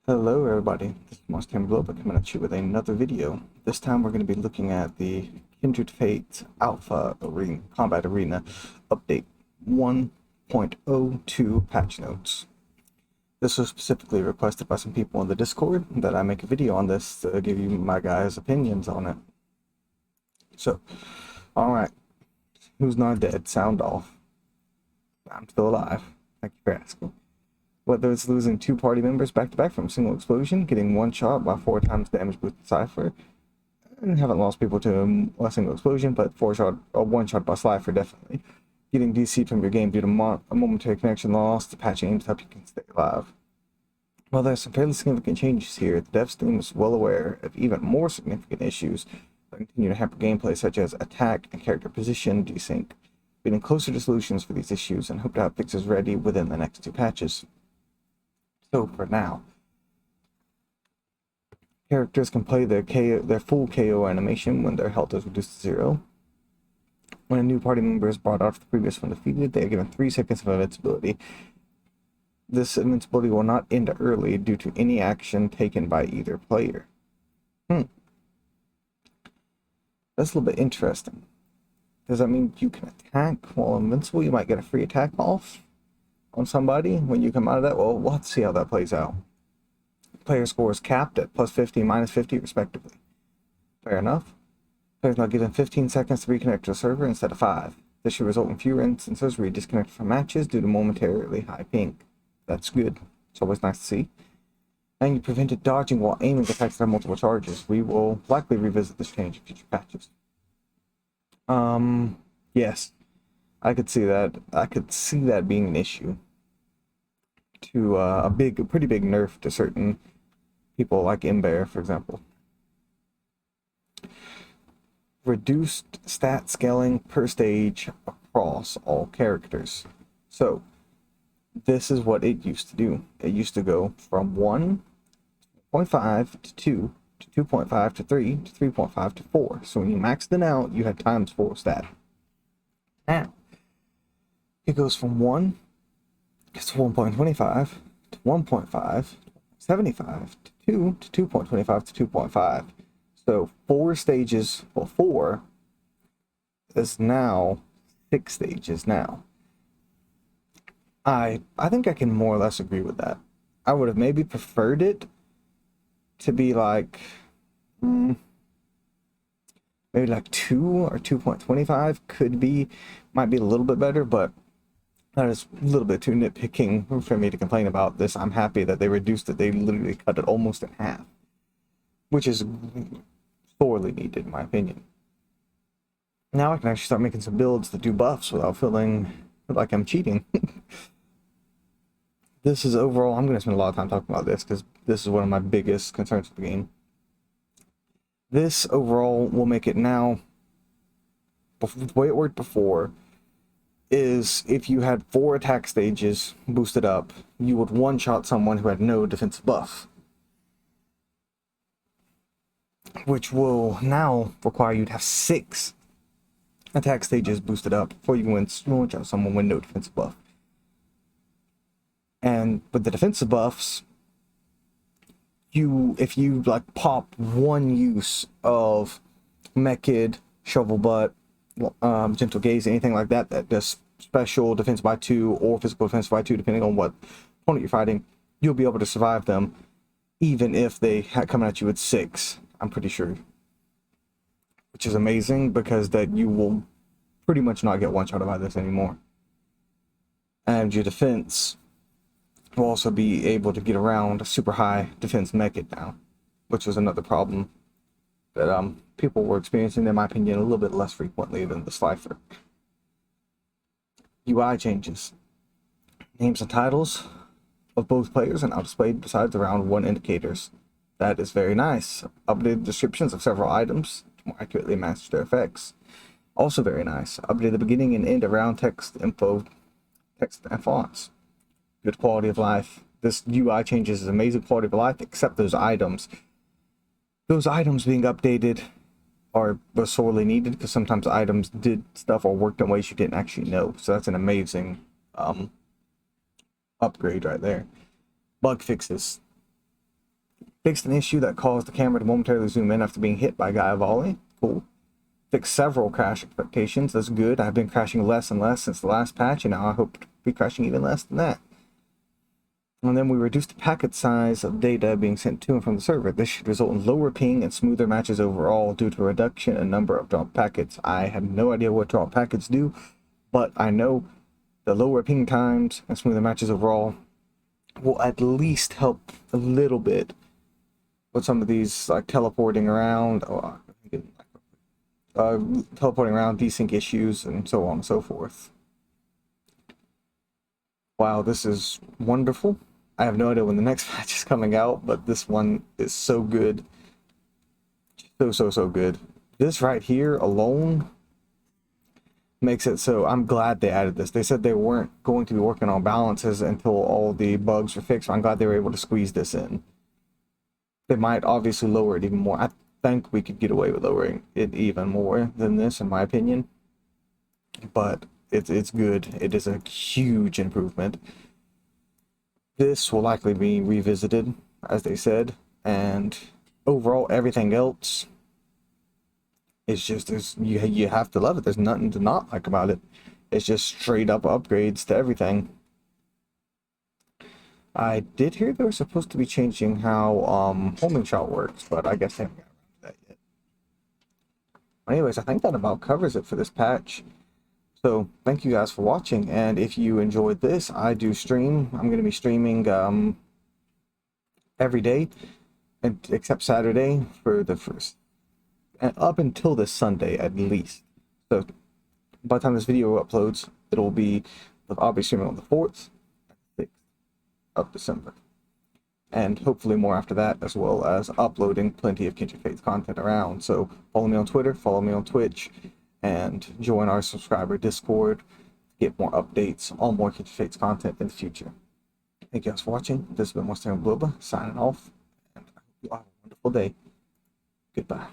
Hello everybody, this is Tamer Bloba coming at you with another video. This time we're going to be looking at the Kindred Fate Alpha Arena, Combat Arena Update 1.02 patch notes. This was specifically requested by some people in the Discord that I make a video on this to give you my guys' opinions on it. So, alright, who's not dead? Sound off. I'm still alive. Thank you for asking. Whether it's losing two party members back-to-back from a single explosion, getting one shot by 4 times damage boosted Cypher, and haven't lost people to a single explosion, but one shot by Cypher definitely. Getting DC'd from your game due to a momentary connection loss, the patch aims to help you can stay alive. While there's some fairly significant changes here, the devs team is well aware of even more significant issues that continue to hamper gameplay, such as attack and character position desync. Getting closer to solutions for these issues and hope to have fixes ready within the next 2 patches. So for now, characters can play their full KO animation when their health is reduced to 0. When a new party member is brought out of the previous one defeated, they are given 3 seconds of invincibility. This invincibility will not end early due to any action taken by either player. That's a little bit interesting. Does that mean you can attack while invincible? You might get a free attack off on somebody when you come out of that? Well, we'll have to see how that plays out. Player score is capped at +50 and -50 respectively. Fair enough. Players now given 15 seconds to reconnect to the server instead of 5. This should result in fewer instances where you disconnect from matches due to momentarily high ping. That's good. It's always nice to see. And you prevented dodging while aiming attacks that have multiple charges. We will likely revisit this change in future patches. Yes. I could see that. I could see that being an issue. To a pretty big nerf to certain people like Ember, for example. Reduced stat scaling per stage across all characters. So, this is what it used to do. It used to go from 1.5 to 2 to 2.5 to 3 to 3.5 to 4. So when you maxed it out, you had ×4 stat. Now, it goes from 1 to 1.25 to 1.5 to 75 to 2 to 2.25 to 2.5. So 4 stages, well, 4 is now 6 stages now. I think I can more or less agree with that. I would have maybe preferred it to be like maybe like 2 or 2.25 might be a little bit better, but that is a little bit too nitpicking for me to complain about this. I'm happy that they reduced it. They literally cut it almost in half, which is sorely needed in my opinion. Now I can actually start making some builds that do buffs without feeling like I'm cheating. This is overall, I'm going to spend a lot of time talking about this because this is one of my biggest concerns with the game. This overall will make it now, the way it worked before, is if you had 4 attack stages boosted up, you would one-shot someone who had no defensive buff. Which will now require you to have 6 attack stages boosted up before you can one-shot someone with no defensive buff. And with the defensive buffs, if you like pop one use of Mekid, Shovel Butt, Gentle Gaze, anything like that that does special defense by 2 or physical defense by 2, depending on what opponent you're fighting, you'll be able to survive them even if they come at you with 6, I'm pretty sure. Which is amazing because that you will pretty much not get one-shot by this anymore. And your defense will also be able to get around a super high defense Mekid now, which was another problem that people were experiencing, in my opinion, a little bit less frequently than the Slifer. UI changes. Names and titles of both players are now displayed besides the round 1 indicators. That is very nice. Updated descriptions of several items to more accurately match their effects. Also very nice. Updated the beginning and end of round text info, text and fonts. Good quality of life. This UI changes is amazing quality of life, except those items. Those items being updated were sorely needed because sometimes items did stuff or worked in ways you didn't actually know. So that's an amazing upgrade right there. Bug fixes. Fixed an issue that caused the camera to momentarily zoom in after being hit by a Gaia volley. Cool. Fixed several crash expectations. That's good. I've been crashing less and less since the last patch, and now I hope to be crashing even less than that. And then we reduced the packet size of data being sent to and from the server. This should result in lower ping and smoother matches overall due to a reduction in number of drop packets. I have no idea what drop packets do, but I know the lower ping times and smoother matches overall will at least help a little bit with some of these, like teleporting around, teleporting around, desync issues, and so on and so forth. Wow, this is wonderful. I have no idea when the next patch is coming out, but this one is so good. So good. This right here alone makes it so I'm glad they added this. They said they weren't going to be working on balances until all the bugs were fixed. I'm glad they were able to squeeze this in. They might obviously lower it even more. I think we could get away with lowering it even more than this, in my opinion. But it's good. It is a huge improvement. This will likely be revisited, as they said, and overall everything else is just, you have to love it. There's nothing to not like about it. It's just straight up upgrades to everything. I did hear they were supposed to be changing how homing shot works, but I guess they haven't got around to that yet. Anyways, I think that about covers it for this patch. So thank you guys for watching, and if you enjoyed this, I do stream. I'm going to be streaming every day, except Saturday for the first, and up until this Sunday at least. So by the time this video uploads, I'll be streaming on the 4th and 6th of December, and hopefully more after that, as well as uploading plenty of Kindred Fates content around. So follow me on Twitter, follow me on Twitch, and join our subscriber Discord to get more updates on more Kindred Fates content in the future. Thank you guys for watching. This has been Tamer Bloba signing off, and I hope you all have a wonderful day. Goodbye.